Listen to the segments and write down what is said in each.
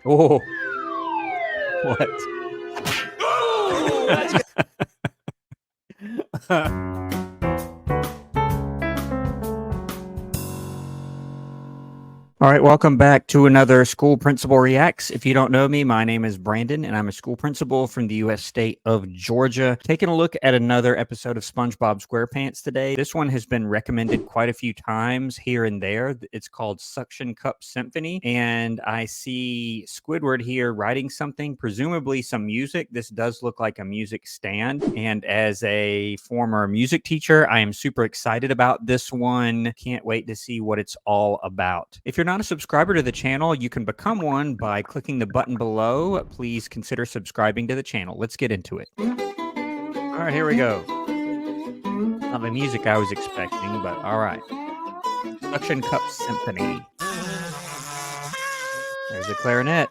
Oh, what? All right, welcome back to another School Principal Reacts. If you don't know me, my name is Brandon, and I'm a school principal from the U.S. state of Georgia. Taking a look at another episode of SpongeBob SquarePants today. This one has been recommended quite a few times here and there. It's called Suction Cup Symphony, and I see Squidward here writing something, presumably some music. This does look like a music stand, and as a former music teacher, I am super excited about this one. Can't wait to see what it's all about. If you're not a subscriber to the channel, you can become one by clicking the button below. Please consider subscribing to the channel. Let's get into it. All right, here we go. Not the music I was expecting, but all right. Suction Cup Symphony. There's a clarinet.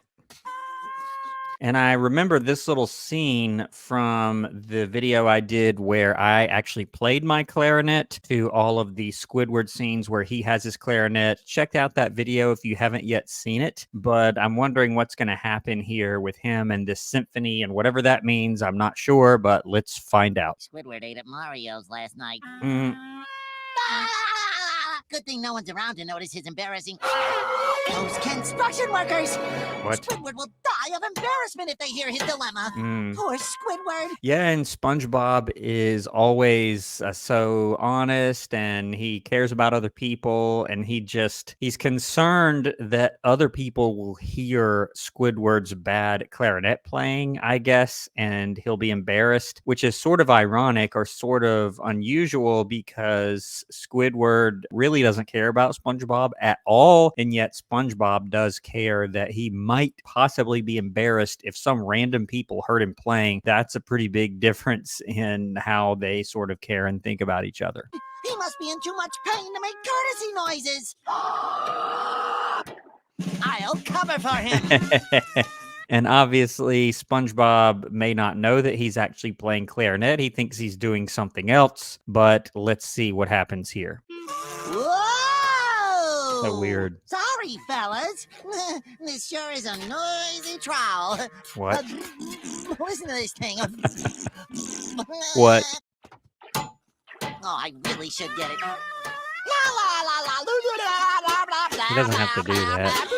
And I remember this little scene from the video I did where I actually played my clarinet to all of the Squidward scenes where he has his clarinet. Check out that video if you haven't yet seen it. But I'm wondering what's going to happen here with him and this symphony and whatever that means. I'm not sure, but let's find out. Squidward ate at Mario's last night. Mm. Good thing no one's around to notice his embarrassing... Those construction workers! What? Squidward will die of embarrassment if they hear his dilemma. Poor Squidward. Yeah, and SpongeBob is always so honest, and he cares about other people, and he's concerned that other people will hear Squidward's bad clarinet playing, I guess, and he'll be embarrassed, which is sort of ironic or sort of unusual because Squidward really doesn't care about SpongeBob at all, and yet SpongeBob does care that he might possibly be embarrassed if some random people heard him playing. That's a pretty big difference in how they sort of care and think about each other. He must be in too much pain to make courtesy noises. I'll cover for him. And obviously, SpongeBob may not know that he's actually playing clarinet. He thinks he's doing something else, but let's see what happens here. Whoa! So weird. Sorry, fellas. This sure is a noisy trowel. What? Listen to this thing. What? Oh, I really should get it. He doesn't have to do that.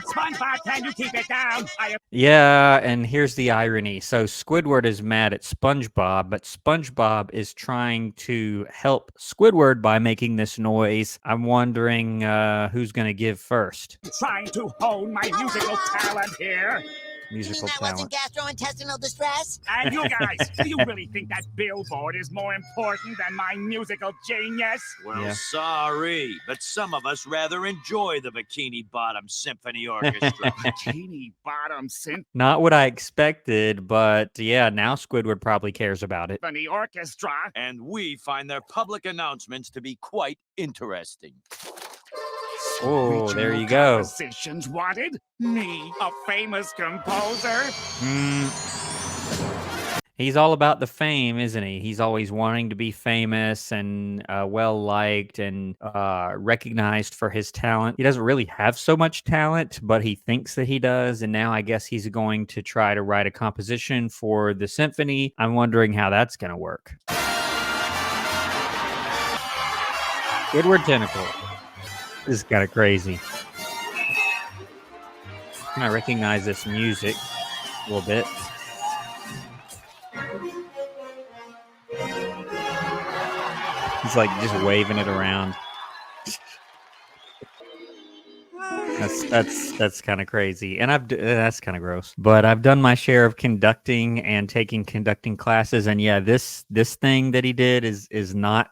SpongeBob, can you keep it down? Yeah, and here's the irony. So Squidward is mad at SpongeBob, but SpongeBob is trying to help Squidward by making this noise. I'm wondering who's going to give first. Trying to hone my musical talent here. Musical that talent. wasn't gastrointestinal distress? And you guys, do you really think that billboard is more important than my musical genius? Well, Yeah. sorry, but some of us rather enjoy the Bikini Bottom Symphony Orchestra. Bikini Bottom Not what I expected, but yeah, now Squidward probably cares about it. Symphony Orchestra. And we find their public announcements to be quite interesting. Oh, there you go. Compositions wanted? Me, a famous composer? He's all about the fame, isn't he? He's always wanting to be famous and well-liked and recognized for his talent. He doesn't really have so much talent, but he thinks that he does, and now I guess he's going to try to write a composition for the symphony. I'm wondering how that's going to work. Squidward Tentacle. This is kind of crazy. I recognize this music a little bit. He's like just waving it around. That's kind of crazy, and that's kind of gross. But I've done my share of conducting and taking conducting classes, and yeah, this thing that he did is not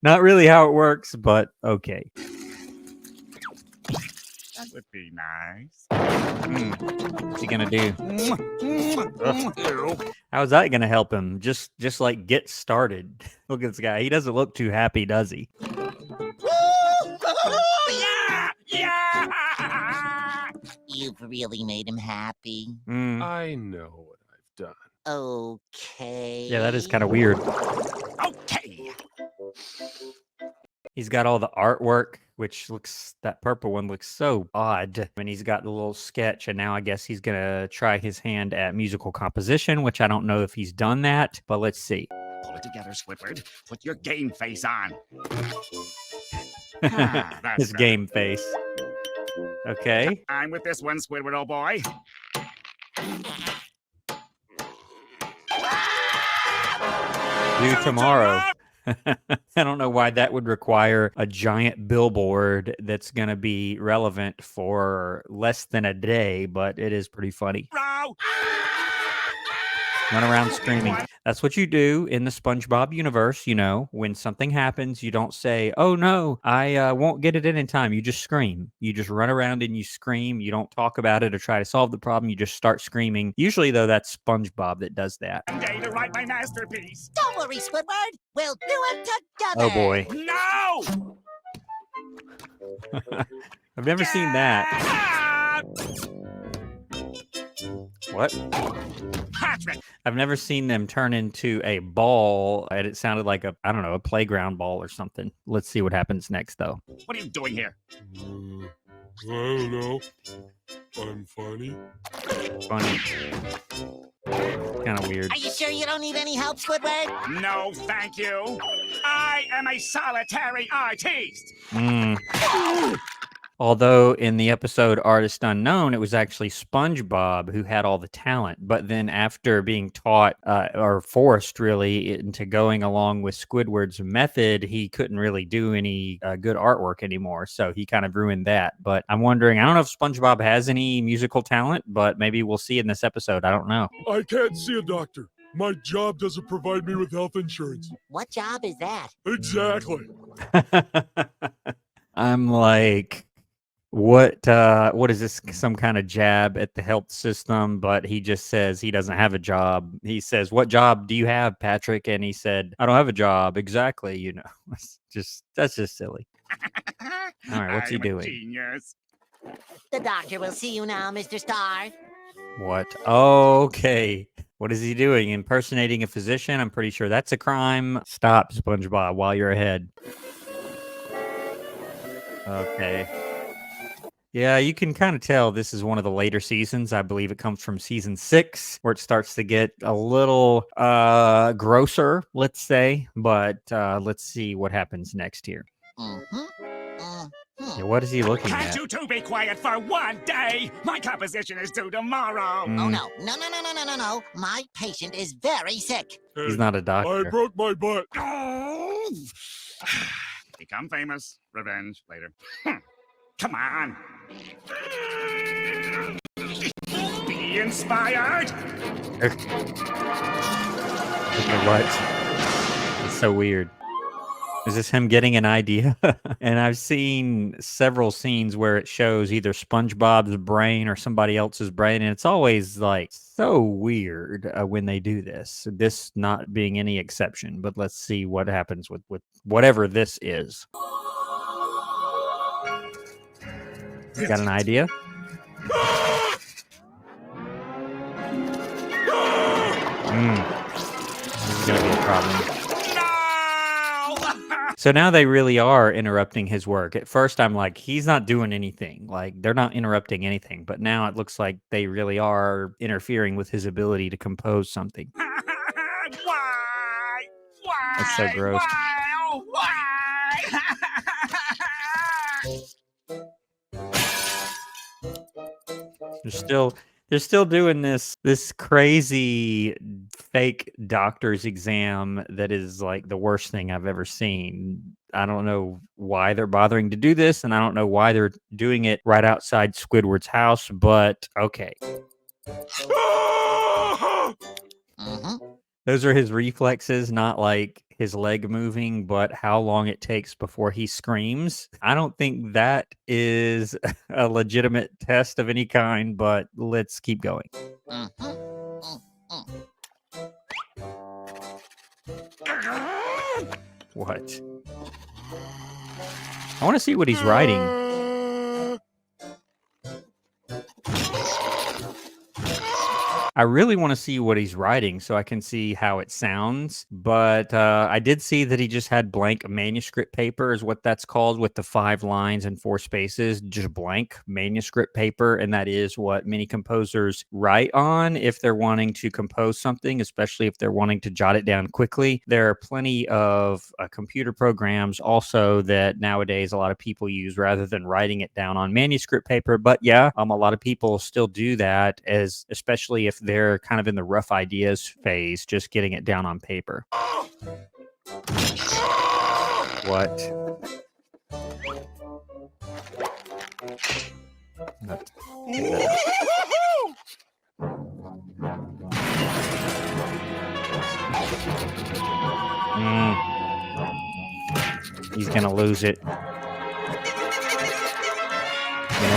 not really how it works, but okay. That would be nice. What's he gonna do? How's that gonna help him? Just like get started. Look at this guy. He doesn't look too happy, does he? Yeah! You've really made him happy. I know what I've done. Okay. Yeah, that is kind of weird. Okay. He's got all the artwork, which looks, that purple one looks so odd. And he's got the little sketch, and now I guess he's gonna try his hand at musical composition, which I don't know if he's done that, but let's see. Pull it together, Squidward. Put your game face on. That's His better. game face. Okay. I'm with this one, Squidward, old boy. Due tomorrow. I don't know why that would require a giant billboard that's going to be relevant for less than a day, but it is pretty funny. Row. Run around screaming. That's what you do in the SpongeBob universe. You know, when something happens, you don't say, oh no, I won't get it in time. You just scream. You just run around and you scream. You don't talk about it or try to solve the problem. You just start screaming. Usually, though, that's SpongeBob that does that. One day to write my masterpiece. Don't worry, Squidward. We'll do it together. Oh boy. No! I've never seen that. Ah! What? Patrick! I've never seen them turn into a ball, and it sounded like a, I don't know, a playground ball or something. Let's see what happens next, though. What are you doing here? I don't know. I'm funny. Funny. Kind of weird. Are you sure you don't need any help, Squidward? No, thank you. I am a solitary artiste. Although in the episode Artist Unknown, it was actually SpongeBob who had all the talent. But then after being taught or forced really into going along with Squidward's method, he couldn't really do any good artwork anymore. So he kind of ruined that. But I'm wondering, I don't know if SpongeBob has any musical talent, but maybe we'll see in this episode. I don't know. I can't see a doctor. My job doesn't provide me with health insurance. What job is that? Exactly. I'm like, what is this, some kind of jab at the health system? But he just says he doesn't have a job. He says, what job do you have, Patrick? And he said, I don't have a job. Exactly. You know, that's just silly. All right, what's he I'm a doing? Genius. The doctor will see you now, Mr. Star. What? Okay. What is he doing? Impersonating a physician? I'm pretty sure that's a crime. Stop, SpongeBob, while you're ahead. Okay. Yeah, you can kind of tell this is one of the later seasons. I believe it comes from season 6, where it starts to get a little grosser, let's say. But let's see what happens next here. Yeah, what is he looking Can't at? you two be quiet for one day? My composition is due tomorrow. Oh, no. No. My patient is very sick. He's not a I doctor. broke my butt. Oh. Become famous. Revenge later. Come on. Be inspired. Okay, what? It's so weird. Is this him getting an idea? And I've seen several scenes where it shows either SpongeBob's brain or somebody else's brain, and it's always like so weird when they do this. This not being any exception, but let's see what happens with whatever this is. You got an idea? This is gonna be a problem. So now they really are interrupting his work. At first, I'm like, he's not doing anything. Like, they're not interrupting anything. But now it looks like they really are interfering with his ability to compose something. Why? That's so gross. Why? They're still doing this crazy fake doctor's exam that is like the worst thing I've ever seen. I don't know why they're bothering to do this, and I don't know why they're doing it right outside Squidward's house, but okay. Those are his reflexes, not like his leg moving, but how long it takes before he screams. I don't think that is a legitimate test of any kind, but let's keep going. What? I want to see what he's writing. I really want to see what he's writing so I can see how it sounds. But I did see that he just had blank manuscript paper, is what that's called, with the 5 lines and 4 spaces, just blank manuscript paper. And that is what many composers write on if they're wanting to compose something, especially if they're wanting to jot it down quickly. There are plenty of computer programs also that nowadays a lot of people use rather than writing it down on manuscript paper. But yeah, a lot of people still do that, as especially if they're kind of in the rough ideas phase, just getting it down on paper. What? Let's take that out. He's gonna lose it. Gonna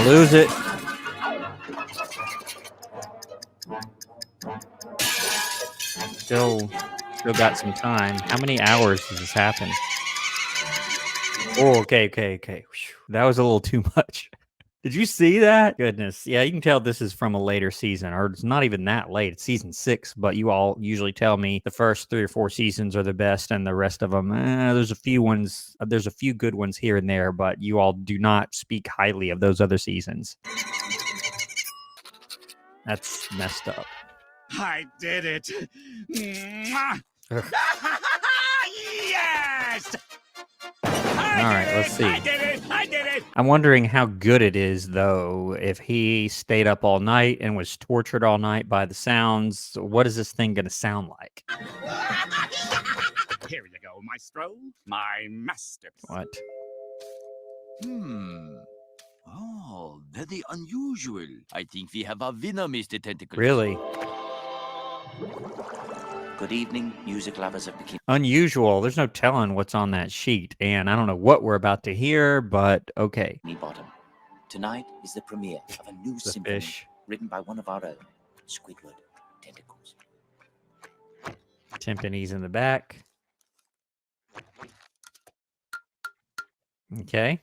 lose it. Still got some time. How many hours does this happen? Oh, okay. Whew, that was a little too much. Did you see that? Goodness. Yeah, you can tell this is from a later season, or it's not even that late. It's season 6, but you all usually tell me the first 3 or 4 seasons are the best, and the rest of them, there's a few good ones here and there, but you all do not speak highly of those other seasons. That's messed up. I did it. Mwah. Yes! All right, let's see. I did it! I'm wondering how good it is, though, if he stayed up all night and was tortured all night by the sounds. What is this thing going to sound like? Here you go, maestro. My masterpiece. What? Oh, very unusual. I think we have a winner, Mr. Tentacle. Really? Good evening, music lovers of Bikini Unusual. There's no telling what's on that sheet, and I don't know what we're about to hear, but okay. Bottom. Tonight is the premiere of a new The symphony fish. written by one of our own, Squidward. Tentacles. Timpani's in the back. Okay.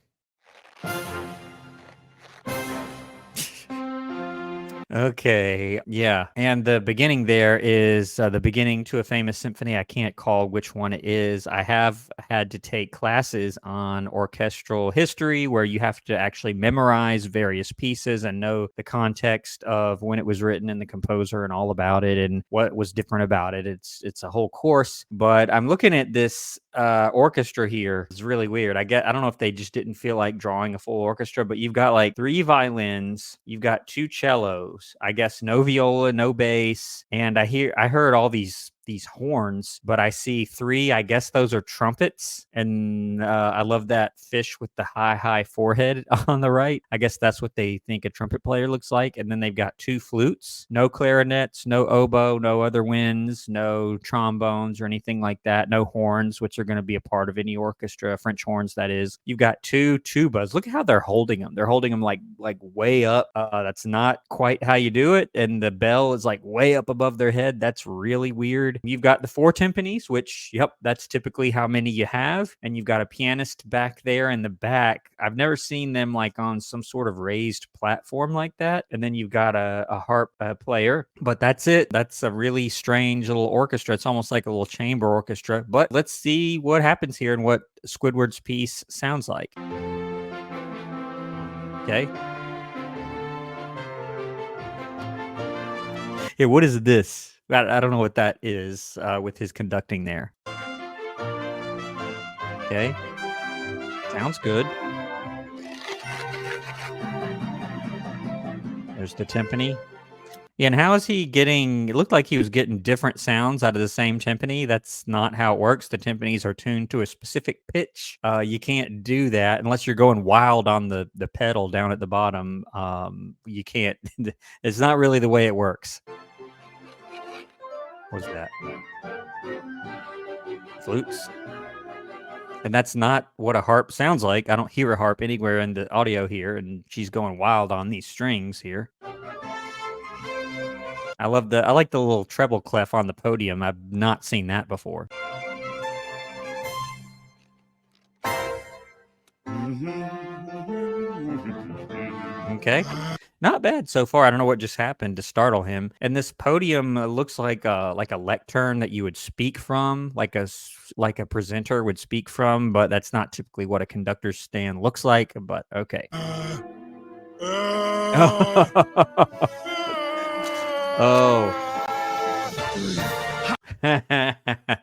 Okay, yeah. And the beginning there is the beginning to a famous symphony. I can't call which one it is. I have had to take classes on orchestral history where you have to actually memorize various pieces and know the context of when it was written and the composer and all about it and what was different about it. It's a whole course, but I'm looking at this orchestra here. It's really weird. I don't know if they just didn't feel like drawing a full orchestra, but you've got like 3 violins, you've got 2 cellos, I guess no viola, no bass, and I heard all these horns, but I see 3. I guess those are trumpets, and I love that fish with the high forehead on the right. I guess that's what they think a trumpet player looks like. And then they've got 2 flutes, no clarinets, no oboe, no other winds, no trombones or anything like that, no horns, which are going to be a part of any orchestra, French horns, that is. You've got 2 tubas. Look at how they're holding them. They're holding them like way up. That's not quite how you do it. And the bell is like way up above their head. That's really weird. You've got the 4 timpanis, which, yep, that's typically how many you have. And you've got a pianist back there in the back. I've never seen them like on some sort of raised platform like that. And then you've got a harp player, but that's it. That's a really strange little orchestra. It's almost like a little chamber orchestra. But let's see what happens here and what Squidward's piece sounds like. Okay. Yeah, what is this? I don't know what that is with his conducting there. Okay. Sounds good. There's the timpani. Yeah, and how is he getting... It looked like he was getting different sounds out of the same timpani. That's not how it works. The timpanis are tuned to a specific pitch. You can't do that unless you're going wild on the pedal down at the bottom. You can't... It's not really the way it works. What's that? Flutes. And that's not what a harp sounds like. I don't hear a harp anywhere in the audio here, and she's going wild on these strings here. I like the little treble clef on the podium. I've not seen that before. Okay. Not bad so far. I don't know what just happened to startle him. And this podium looks like a lectern that you would speak from, like a presenter would speak from, but that's not typically what a conductor's stand looks like. But okay. Oh.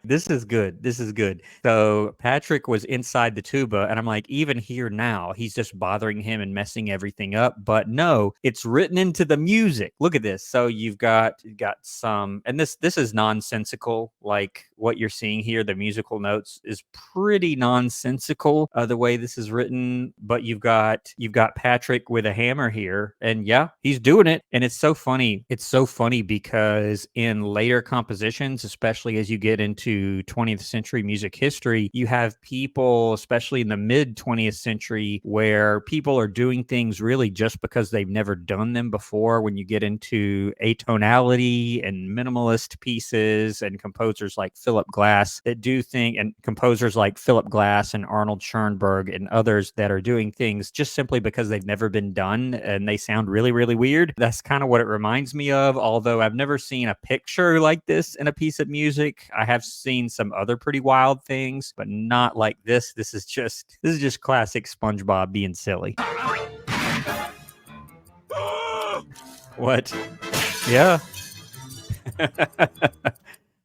This is good. This is good. So Patrick was inside the tuba, and I'm like, even here now, he's just bothering him and messing everything up. But no, it's written into the music. Look at this. So you've got some, and this is nonsensical. Like what you're seeing here, the musical notes is pretty nonsensical. The way this is written, but you've got Patrick with a hammer here, and yeah, he's doing it, and it's so funny. It's so funny because in later compositions, especially as you get into 20th century music history, you have people, especially in the mid 20th century, where people are doing things really just because they've never done them before. When you get into atonality and minimalist pieces, and composers like Philip Glass that do things, and composers like Philip Glass and Arnold Schoenberg and others that are doing things just simply because they've never been done and they sound really, really weird. That's kind of what it reminds me of, although I've never seen a picture like this in a piece of music. I have seen some other pretty wild things, but not like this. This is just classic SpongeBob being silly. What? Yeah.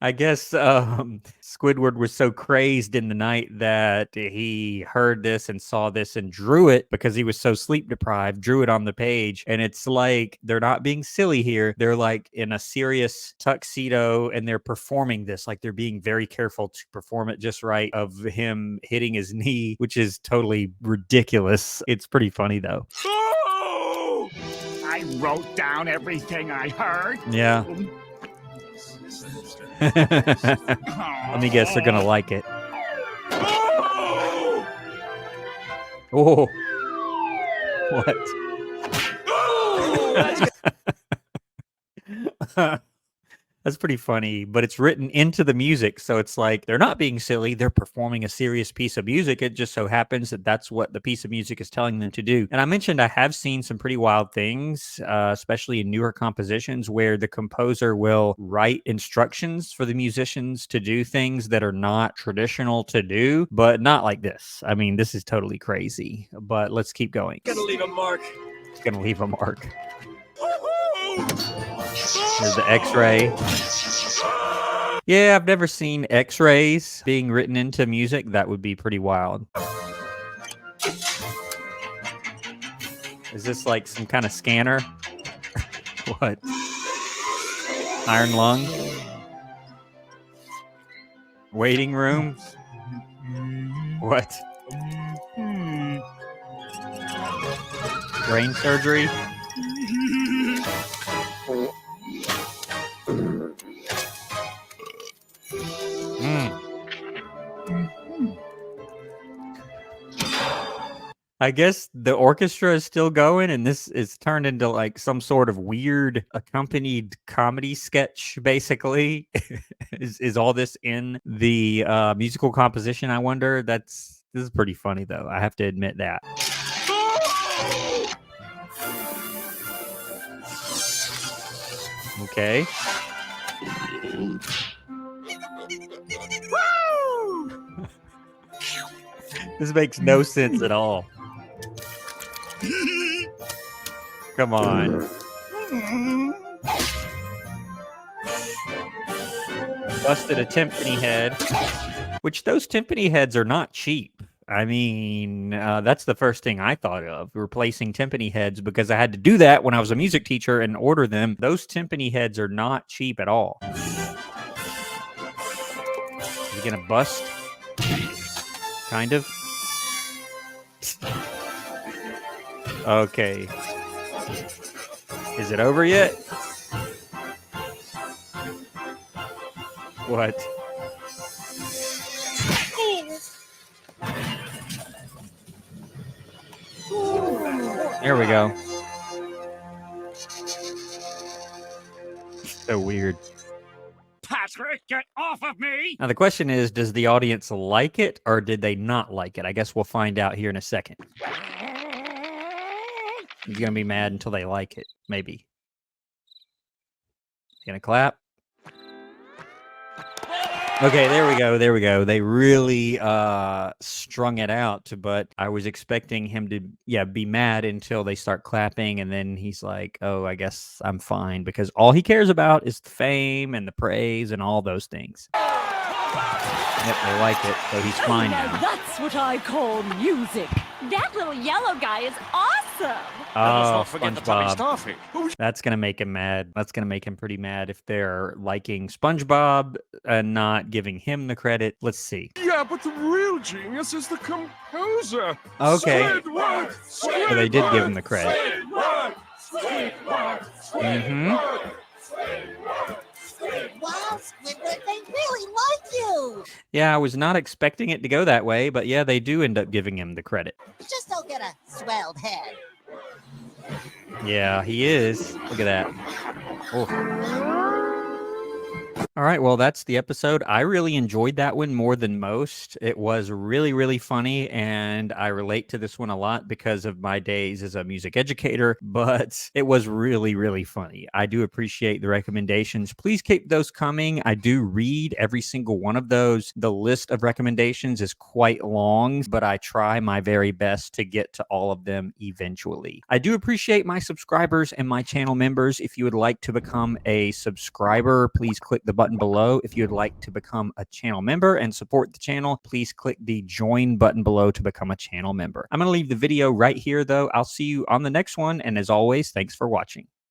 I guess Squidward was so crazed in the night that he heard this and saw this and drew it because he was so sleep deprived, drew it on the page. And it's like, they're not being silly here. They're like in a serious tuxedo and they're performing this, like they're being very careful to perform it just right, of him hitting his knee, which is totally ridiculous. It's pretty funny though. I wrote down everything I heard. Yeah. Let me guess, they're gonna like it. Oh, what? That's pretty funny, but it's written into the music, so it's like they're not being silly. They're performing a serious piece of music. It just so happens that that's what the piece of music is telling them to do. And I mentioned I have seen some pretty wild things, especially in newer compositions, where the composer will write instructions for the musicians to do things that are not traditional to do, but not like this. I mean, this is totally crazy, but let's keep going. Gonna leave a mark. It's gonna leave a mark. There's the X-ray. Yeah, I've never seen X-rays being written into music. That would be pretty wild. Is this like some kind of scanner? What? Iron lung? Waiting room? What? Brain surgery? I guess the orchestra is still going, and this is turned into like some sort of weird accompanied comedy sketch, basically. is all this in the musical composition, I wonder? This is pretty funny, though. I have to admit that. Okay. This makes no sense at all. Come on. Busted a timpani head, which those timpani heads are not cheap. I mean, that's the first thing I thought of, replacing timpani heads, because I had to do that when I was a music teacher and order them. Those timpani heads are not cheap at all. Is he gonna bust? Kind of. Okay. Is it over yet? What? There we go. So weird. Patrick, get off of me! Now the question is, does the audience like it or did they not like it? I guess we'll find out here in a second. He's gonna be mad until they like it. Maybe. Gonna clap. Okay, there we go. There we go. They really strung it out, but I was expecting him to be mad until they start clapping, and then he's like, "Oh, I guess I'm fine," because all he cares about is the fame and the praise and all those things. Yep, they like it, so he's fine now. That's what I call music. That little yellow guy is awesome. Oh, SpongeBob. That's gonna make him mad. That's gonna make him pretty mad if they're liking SpongeBob and not giving him the credit. Let's see. Yeah, but the real genius is the composer. Okay. Squidward, So they did give him the credit. Wow, Squidward, they really like you. Yeah, I was not expecting it to go that way, but yeah, they do end up giving him the credit. You just don't get a swelled head. Yeah, he is. Look at that. Oh. All right, well, that's the episode. I really enjoyed that one more than most. It was really, really funny, and I relate to this one a lot because of my days as a music educator, but it was really, really funny. I do appreciate the recommendations. Please keep those coming. I do read every single one of those. The list of recommendations is quite long, but I try my very best to get to all of them eventually. I do appreciate my subscribers and my channel members. If you would like to become a subscriber, please click the button below. If you'd like to become a channel member and support the channel, please click the join button below to become a channel member. I'm going to leave the video right here, though. I'll see you on the next one. And as always, thanks for watching.